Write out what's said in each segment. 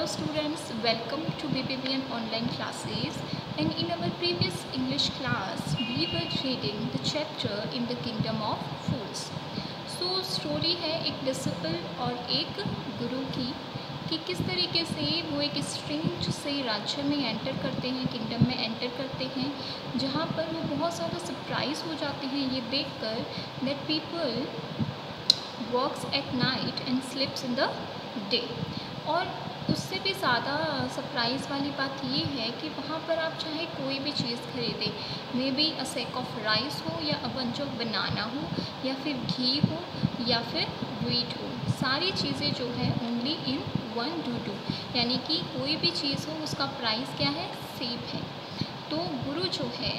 Hello students, welcome to BBVN online classes, and in our previous English class we were reading the chapter in the kingdom of fools. So story है एक disciple और एक गुरु की कि किस तरीके से वो एक स्ट्रेंज से राज्य में एंटर करते हैं, किंगडम में एंटर करते हैं, जहाँ पर वो बहुत ज़्यादा सरप्राइज़ हो जाते हैं ये देखकर that people works at night and slips in the day. और उससे भी ज़्यादा सरप्राइज़ वाली बात ये है कि वहाँ पर आप चाहे कोई भी चीज़ खरीदें, may be a sake of rice हो या अ बंच ऑफ बनाना हो या फिर घी हो या फिर व्हीट हो, सारी चीज़ें जो है ओनली इन $1 यानी कि कोई भी चीज़ हो उसका प्राइस क्या है, सेम है। तो गुरु जो है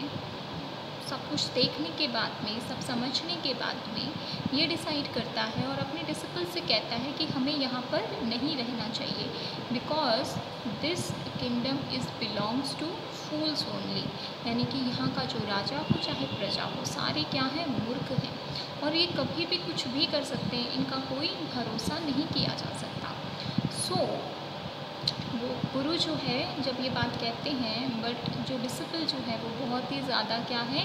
सब कुछ देखने के बाद में, सब समझने के बाद में ये डिसाइड करता है और अपने डिसिपल से कहता है कि हमें यहाँ पर नहीं रहना चाहिए, because this kingdom is belongs to fools only, यानी कि यहाँ का जो राजा हो चाहे प्रजा हो सारे क्या हैं, मूर्ख हैं और ये कभी भी कुछ भी कर सकते हैं, इनका कोई भरोसा नहीं किया जा सकता। सो वो गुरु जो है जब ये बात कहते हैं, बट जो डिसिपल जो है वो बहुत ही ज़्यादा क्या है,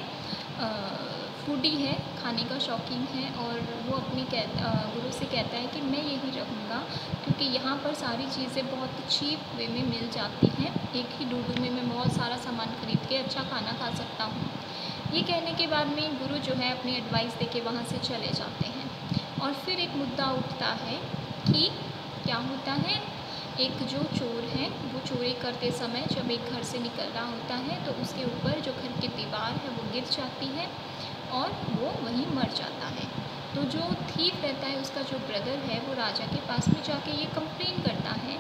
फूडी है, खाने का शौकीन है और वो अपनी गुरु से कहता है कि मैं यही रहूँगा क्योंकि यहाँ पर सारी चीज़ें बहुत चीप वे में मिल जाती हैं, एक ही $2 में मैं बहुत सारा सामान खरीद के अच्छा खाना खा सकता हूँ। ये कहने के बाद में गुरु जो है अपनी एडवाइस देके वहाँ से चले जाते हैं और फिर एक मुद्दा उठता है कि क्या होता है, एक जो चोर है वो चोरी करते समय जब एक घर से निकल रहा होता है तो उसके ऊपर जो घर की दीवार है वो गिर जाती है और वो वहीं मर जाता है। तो जो थीफ रहता है उसका जो ब्रदर है वो राजा के पास में जाके ये कंप्लेन करता है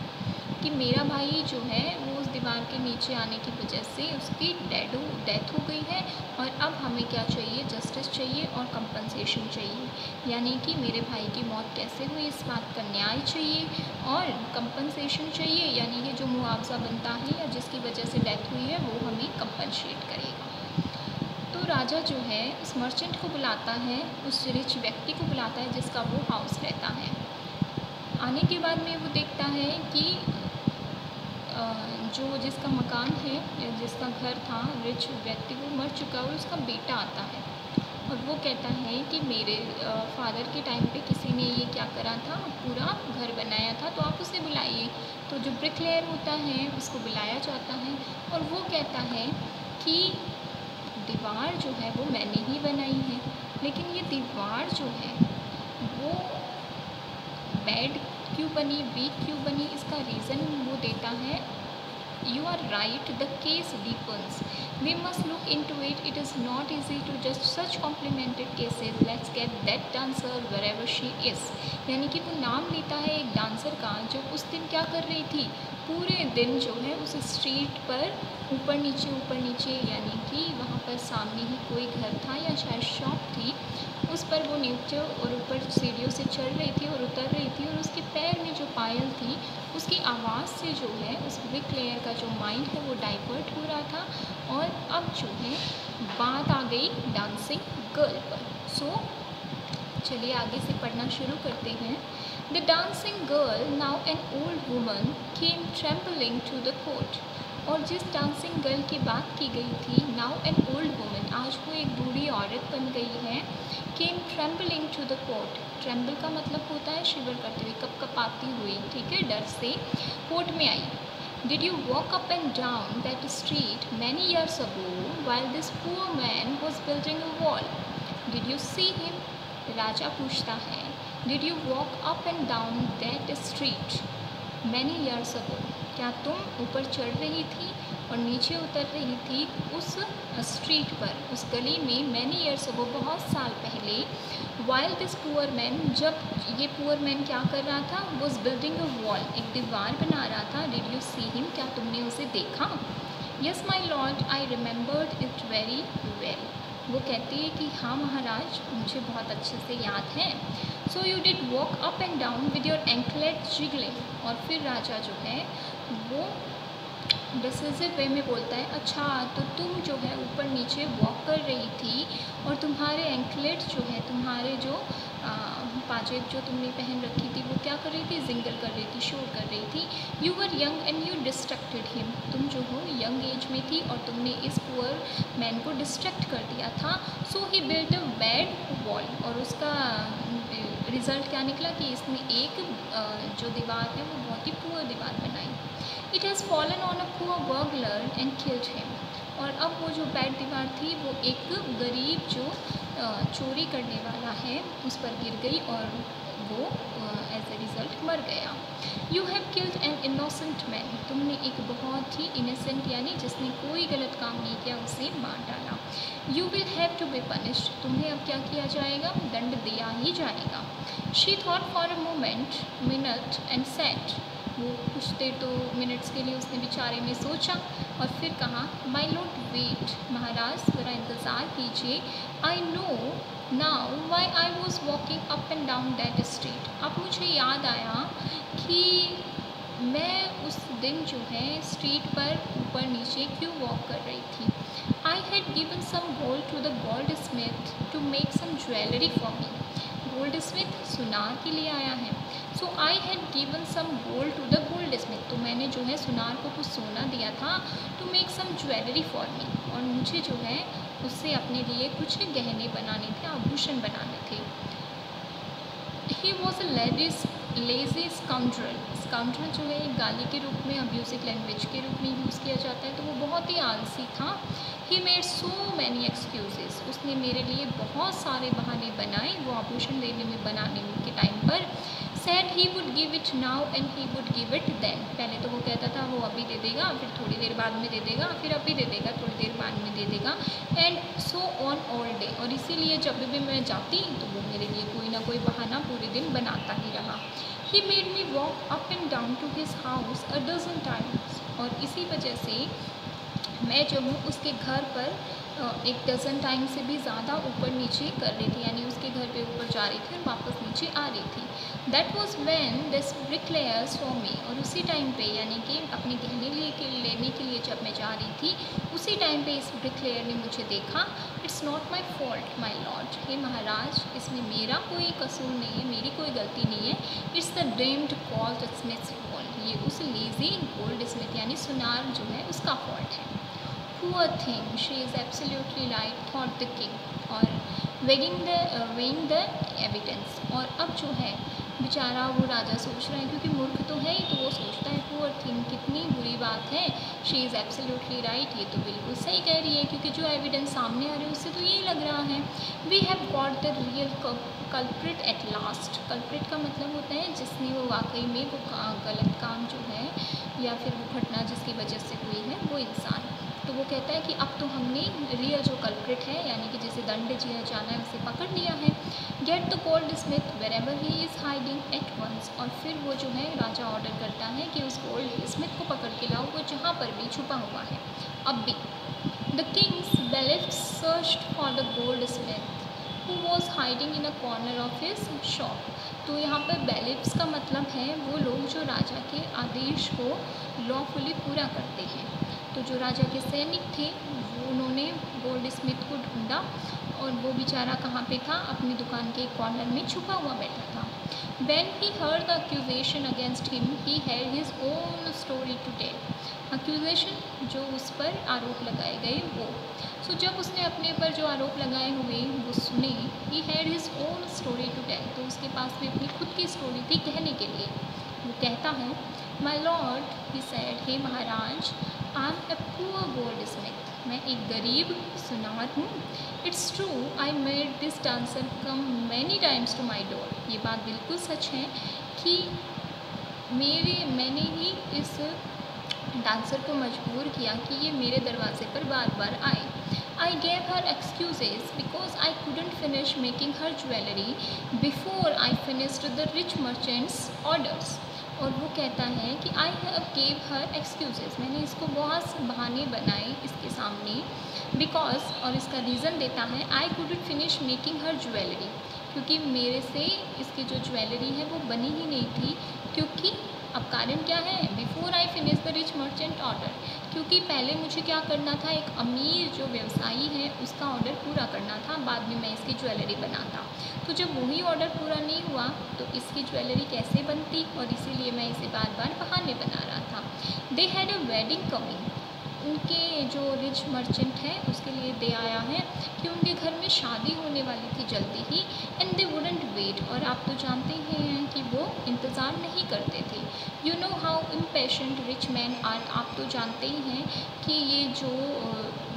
कि मेरा भाई जो है वो उस दीवार के नीचे आने की वजह से उसकी डेथ हो गई है और अब हमें क्या चाहिए, जस्टिस चाहिए और कंपनसेशन चाहिए, यानी कि मेरे भाई की मौत कैसे हुई इस बात का न्याय चाहिए और कंपनसेशन चाहिए, यानी कि जो मुआवजा बनता है या जिसकी वजह से डेथ हुई है वो हमें कंपनसेट करेगा। तो राजा जो है उस मर्चेंट को बुलाता है, उस रिच व्यक्ति को बुलाता है जिसका वो हाउस रहता है। आने के बाद में वो देखता है कि जो जिसका मकान है या जिसका घर था, रिच व्यक्ति वो मर चुका और उसका बेटा आता है और वो कहता है कि मेरे फादर के टाइम पे किसी ने ये क्या करा था, पूरा घर बनाया था, तो आप उसे बुलाइए। तो जो ब्रिकलेयर होता है उसको बुलाया जाता है और वो कहता है कि दीवार जो है वो मैंने ही बनाई है, लेकिन ये दीवार जो है वो बैड क्यों बनी, वीक क्यों बनी, इसका रीज़न वो देता है, you are right, the case deepens, we must look into it, it is not easy to judge such complicated cases, let's get that dancer wherever she is। यानी कि वो नाम लेता है एक डांसर का जो उस दिन क्या कर रही थी, पूरे दिन जो है उस स्ट्रीट पर ऊपर नीचे यानी कि वहाँ पर सामने ही कोई घर था या शायद शॉप थी, उस पर वो नीचे और ऊपर सीढ़ियों से चढ़ रही थी और उतर रही थी और उसके पैर में जो पायल थी उसकी आवाज़ से जो है उस ब्रिकलेयर का जो माइंड है वो डाइवर्ट हो रहा था और अब जो है बात आ गई डांसिंग गर्ल पर। सो चलिए आगे से पढ़ना शुरू करते हैं। The dancing girl now an old woman came trembling to the court. और जिस डांसिंग गर्ल की बात की गई थी, नाउ एन ओल्ड वुमन, आज वो एक बूढ़ी औरत बन गई है, came trembling to the court. Tremble का मतलब होता है शिवर करते हुए, कपकपाती हुई, ठीक है, डर से कोर्ट में आई। Did you walk up and down that street many years ago while this poor man was building a wall? Did you see him? राजा पूछता है, Did you walk up and down that street many years ago? क्या तुम ऊपर चढ़ रही थी और नीचे उतर रही थी उस स्ट्रीट पर, उस गली में, मैनी ईयर्स अगो, बहुत साल पहले, वाइल दिस पुअर मैन, जब ये पुअर मैन क्या कर रहा था, वॉज बिल्डिंग अ वॉल, एक दीवार बना रहा था। डिड यू सी हिम, क्या तुमने उसे देखा? Yes my lord, I remembered it very well. वो कहती है कि हाँ महाराज, मुझे बहुत अच्छे से याद है। So you did walk up and down with your anklet jiggling. और फिर राजा जो है वो डिसिसिव वे में बोलता है, अच्छा तो तुम जो है ऊपर नीचे वॉक कर रही थी और तुम्हारे एंकलेट जो है, तुम्हारे जो पाजेब जो तुमने पहन रखी थी वो क्या कर रही थी, जिंगल कर रही थी, शोर कर रही थी। You were young and you distracted him, तुम जो हो यंग एज में थी और तुमने इस पुअर मैन को डिस्ट्रैक्ट कर दिया था. सो ही बिल्ट अ बैड वॉल, और उसका रिज़ल्ट क्या निकला कि इसने एक जो दीवार है वो बहुत ही पुअर दीवार बनाई. It has fallen on a poor burglar and killed him, और अब वो जो बैड दीवार थी वो एक गरीब जो चोरी करने वाला है उस पर गिर गई और वो एज ए रिज़ल्ट मर गया. You have killed an innocent man, तुमने एक बहुत ही इनोसेंट यानी जिसने कोई गलत काम नहीं किया उसे मार डाला. You will have to be punished, तुम्हें अब क्या किया जाएगा, दंड दिया ही जाएगा. She thought for a minute and said, वो कुछ देर तो मिनट्स के लिए उसने बेचारे ने सोचा और फिर कहा, माय लॉर्ड वेट, महाराज ज़रा इंतज़ार कीजिए. I know now why I was walking up and down that street, अब मुझे याद आया कि मैं उस दिन जो है स्ट्रीट पर ऊपर नीचे क्यों वॉक कर रही थी. I had given some gold to the goldsmith to make some jewellery for me, goldsmith सुनार के लिए आया है. So I had given some gold to the goldsmith, तो मैंने जो है सुनार को कुछ सोना दिया था to make some jewellery for me, और मुझे जो है उससे अपने लिए कुछ गहने बनाने थे, आभूषण बनाने थे. He was a lazy scoundrel, scoundrel जो है गाली के रूप में अब्यूजिव लैंग्वेज के रूप में यूज़ किया जाता है, तो वो बहुत ही आलसी था. He made so many excuses, उसने मेरे लिए बहुत सारे बहाने बनाए वो आभूषण देने में बनाने के टाइम पर. Said he would give it now and he would give it then, पहले तो वो कहता था वो अभी दे देगा, फिर थोड़ी देर बाद में दे देगा, फिर अभी दे देगा, थोड़ी देर बाद में दे देगा, and so on all day, और इसीलिए जब भी मैं जाती तो वो मेरे लिए कोई ना कोई बहाना पूरे दिन बनाता ही रहा. He made me walk up and down to his house a dozen times, और इसी वजह से मैं जो हूँ उसके घर पर एक डजन टाइम से भी ज़्यादा ऊपर नीचे कर रही थी, यानी उसके घर पे ऊपर जा रही थी और वापस नीचे आ रही थी. That was when this bricklayer saw me, और उसी टाइम पे यानी कि अपने गहने लेने के लिए जब मैं जा रही थी उसी टाइम पे इस ब्रिकलेयर ने मुझे देखा. It's not my fault my lord, हे महाराज इसमें मेरा कोई कसूर नहीं है, मेरी कोई गलती नहीं है. It's the damned goldsmith's fault, ये उस लेज़ी गोल्ड स्मिथ यानी सुनार जो है उसका फॉल्ट है. Poor thing, she is absolutely right, thought the king, और weighing the evidence, और अब जो है बेचारा वो राजा सोच रहा है, क्योंकि मूर्ख तो है ही, तो वो सोचता है poor thing, कितनी बुरी बात है. she is absolutely right, ये तो बिल्कुल सही कह रही है, क्योंकि जो एविडेंस सामने आ रही है उससे तो यही लग रहा है. we have got the real culprit at last, culprit का मतलब होता है जिसने वो वाकई में वो गलत काम जो है या फिर वो घटना जिसकी वजह से हुई है वो इंसान. तो वो कहता है कि अब तो हमने रियल जो कल्प्रिट है यानी कि जिसे दंड दिया जाना है उसे पकड़ लिया है. Get the goldsmith wherever he is hiding at once, और फिर वो जो है राजा ऑर्डर करता है कि उस गोल्ड स्मिथ को पकड़ के लाओ, वो जहाँ पर भी छुपा हुआ है अब भी. The Kings bailiffs searched for the gold Smith who was hiding in a corner of his shop. तो यहाँ पर bailiffs का मतलब है वो लोग जो राजा के आदेश को लॉफुली पूरा करते हैं. तो जो राजा के सैनिक थे वो उन्होंने गोल्ड स्मिथ को ढूंढा और वो बेचारा कहाँ पे था, अपनी दुकान के कॉर्नर में छुपा हुआ बैठा था. When he heard the accusation against him, he had his own story to tell. Accusation जो उस पर आरोप लगाए गए वो. So जब उसने अपने पर जो आरोप लगाए हुए वो सुने, he had his own story to tell, तो उसके पास भी अपनी खुद की स्टोरी थी कहने के लिए. वो कहता है, My lord, he said, hey Maharaj, I am a poor goldsmith, मैं एक गरीब सुनार हूँ. It's true, I made this dancer come many times to my door. ये बात बिल्कुल सच है कि मैंने ही इस डांसर को मजबूर किया कि ये मेरे दरवाजे पर बार बार आए. I gave her excuses because I couldn't finish making her jewelry before I finished the rich merchant's orders. और वो कहता है कि I have gave her excuses, मैंने इसको बहुत से बहाने बनाए इसके सामने, बिकॉज, और इसका रीज़न देता है, I couldn't finish making her jewellery, क्योंकि मेरे से इसकी जो ज्वेलरी है वो बनी ही नहीं थी. क्योंकि अब कारण क्या है, before I finish the rich merchant order, क्योंकि पहले मुझे क्या करना था, एक अमीर जो व्यवसायी है उसका ऑर्डर पूरा करना था, बाद में मैं इसकी ज्वेलरी बनाता. तो जब वही ऑर्डर पूरा नहीं हुआ तो इसकी ज्वेलरी कैसे बनती, और इसीलिए मैं इसे बार बार बहाने बना रहा they had a wedding coming, उनके जो रिच मर्चेंट हैं उसके लिए दे आया है कि उनके घर में शादी होने वाली थी जल्दी ही, एंड दे वुडंट वेट, और आप तो जानते ही हैं कि वो इंतज़ार नहीं करते थे। You know how impatient rich man are, आप तो जानते ही हैं कि ये जो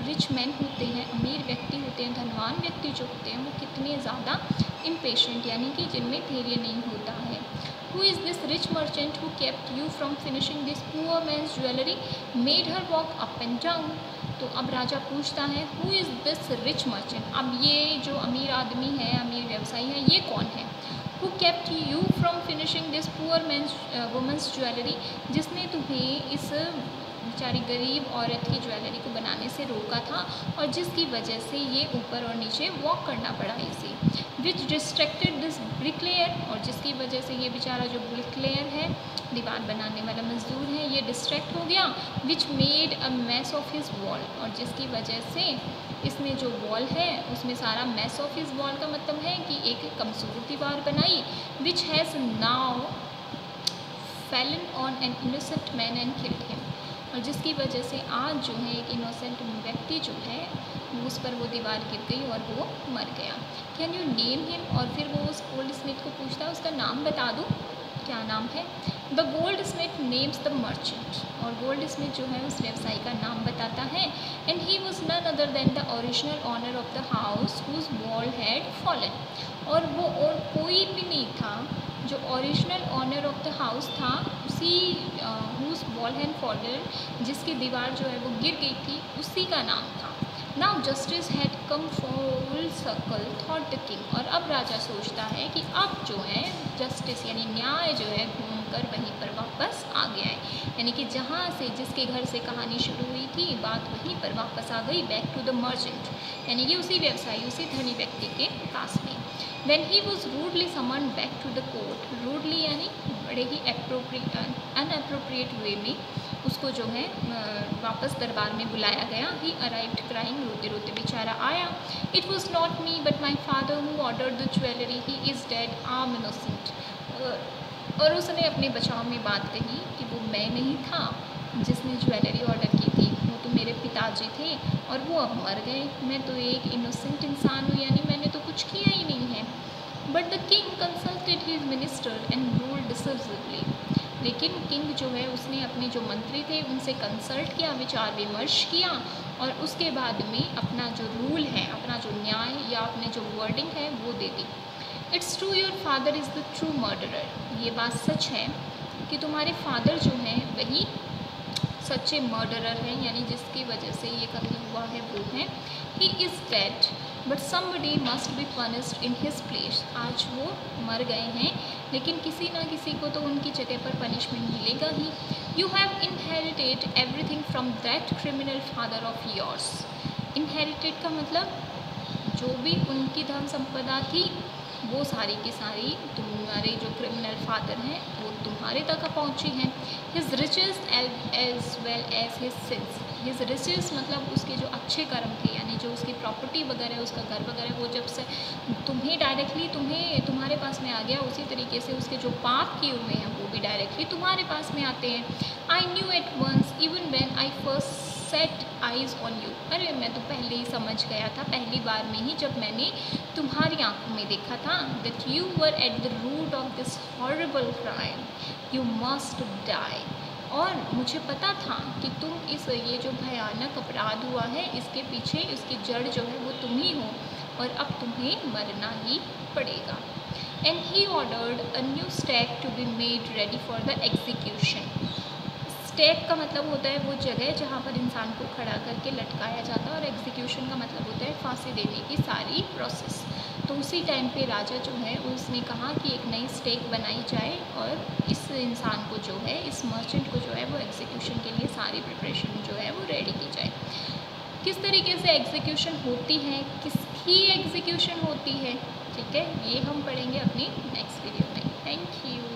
रिच मैन होते हैं, अमीर व्यक्ति होते हैं, धनवान व्यक्ति जो होते हैं, वो कितने ज़्यादा इम्पेशेंट, यानी कि जिनमें धैर्य नहीं होता है। Who is this rich merchant who kept you from finishing this poor man's jewelry, made her walk up and down? तो अब राजा पूछता है who is this rich merchant, अब ये जो अमीर आदमी है, अमीर व्यवसायी है, ये कौन है। Who kept you from finishing this poor men's women's jewellery, जिसने तुम्हें इस बेचारी गरीब औरत की ज्वेलरी को बनाने से रोका था और जिसकी वजह से ये ऊपर और नीचे वॉक करना पड़ा इसे। विच डिस्ट्रैक्टेड दिस ब्रिकलेयर, और जिसकी वजह से ये बेचारा जो ब्रिकलेयर है, दीवार बनाने वाला मजदूर है, ये डिस्ट्रैक्ट हो गया। Which made a mass of his wall, और जिसकी वजह से इसने जो वॉल है उसमें सारा मैस ऑफ हिज वॉल का मतलब है कि एक कमज़ोर दीवार बनाई। Which has now Fallon on an innocent man and killed him, और जिसकी वजह से आज जो है एक इनोसेंट व्यक्ति जो है उस पर वो दीवार गिर गई और वो मर गया। कैन यू नेम हिम, और फिर वो उस गोल्ड स्मिथ को पूछता है उसका नाम बता दो, क्या नाम है। The goldsmith names the merchant, और गोल्ड स्मिथ जो है उस व्यवसायी का नाम बताता है। And he was none other than the original owner of the house whose wall had fallen, और वो और कोई भी नहीं था जो original owner of the house था, उसी हुज वॉल हैड फॉलन, जिसकी दीवार जो है वो गिर गई थी, उसी का नाम था। Now justice had come full circle thought the king, और अब राजा सोचता है कि अब जो है जस्टिस यानी न्याय जो है घूमकर वहीं पर वापस आ गया है, यानी कि जहाँ से जिसके घर से कहानी शुरू हुई थी बात वहीं पर वापस आ गई, बैक टू द मर्चेंट, यानी कि उसी व्यवसायी उसी धनी व्यक्ति के पास में। When he was rudely summoned back to the court, rudely यानी बड़े ही अनअप्रोप्रिएट वे में उसको जो है वापस दरबार में बुलाया गया। ही अराइव्ड क्राइंग, रोते रोते बेचारा आया। It was not me but my father who ordered the jewellery, he is dead, I am innocent, और उसने अपने बचाव में बात कही कि वो मैं नहीं था जिसने ज्वेलरी ऑर्डर की थी, वो तो मेरे पिताजी थे और वो अब मर गए, मैं तो एक इनोसेंट इंसान हूँ, यानी मैंने तो कुछ किया ही नहीं है। But the king consulted his minister and ruled decisively, लेकिन किंग जो है उसने अपने जो मंत्री थे उनसे कंसल्ट किया, विचार विमर्श किया, और उसके बाद में अपना जो रूल है, अपना जो न्याय या अपने जो वर्डिंग है वो दे दी। It's true your father is the true murderer, ये बात सच है कि तुम्हारे फादर जो हैं वही सच्चे मर्डरर हैं, यानी जिसकी वजह से ये कत्ल हुआ है वो हैं। He is dead but somebody must be punished in his place, आज वो मर गए हैं लेकिन किसी ना किसी को तो उनकी जगह पर पनिशमेंट मिलेगा ही। You have inherited everything from that criminal father of yours, inherited का मतलब जो भी उनकी धन संपदा थी वो सारी की सारी तुम्हारे जो क्रिमिनल फादर हैं वो तुम्हारे तक पहुँची हैं। His riches as well as his sins, his riches मतलब उसके जो अच्छे कर्म थे, यानी जो उसकी प्रॉपर्टी वगैरह उसका घर वगैरह वो जब से तुम्हें डायरेक्टली तुम्हारे पास में आ गया, उसी तरीके से उसके जो पाप किए हुए हैं वो भी डायरेक्टली तुम्हारे पास में आते हैं। I knew at once even when I first set eyes on you, अरे मैं तो पहले ही समझ गया था, पहली बार में ही जब मैंने तुम्हारी आंखों में देखा था, that you were at the root of this horrible crime, you must die, और मुझे पता था कि तुम ये जो भयानक अपराध हुआ है इसके पीछे इसकी जड़ जो है वो तुम ही हो और अब तुम्हें मरना ही पड़ेगा। And he ordered a new stake to be made ready for the execution. Stake का मतलब होता है वो जगह जहाँ पर इंसान को खड़ा करके लटकाया जाता है, और एग्जीक्यूशन का मतलब होता है फांसी देने की सारी प्रोसेस। तो उसी टाइम पे राजा जो है उसने कहा कि एक नई स्टेक बनाई जाए और इस इंसान को जो है, इस मर्चेंट को जो है वो एग्जीक्यूशन के लिए सारी प्रिपरेशन जो है वो रेडी की जाए। किस तरीके से एग्जीक्यूशन होती है, किसकी एग्जीक्यूशन होती है, ठीक है, ये हम पढ़ेंगे अपनी नेक्स्ट वीडियो में। Thank you.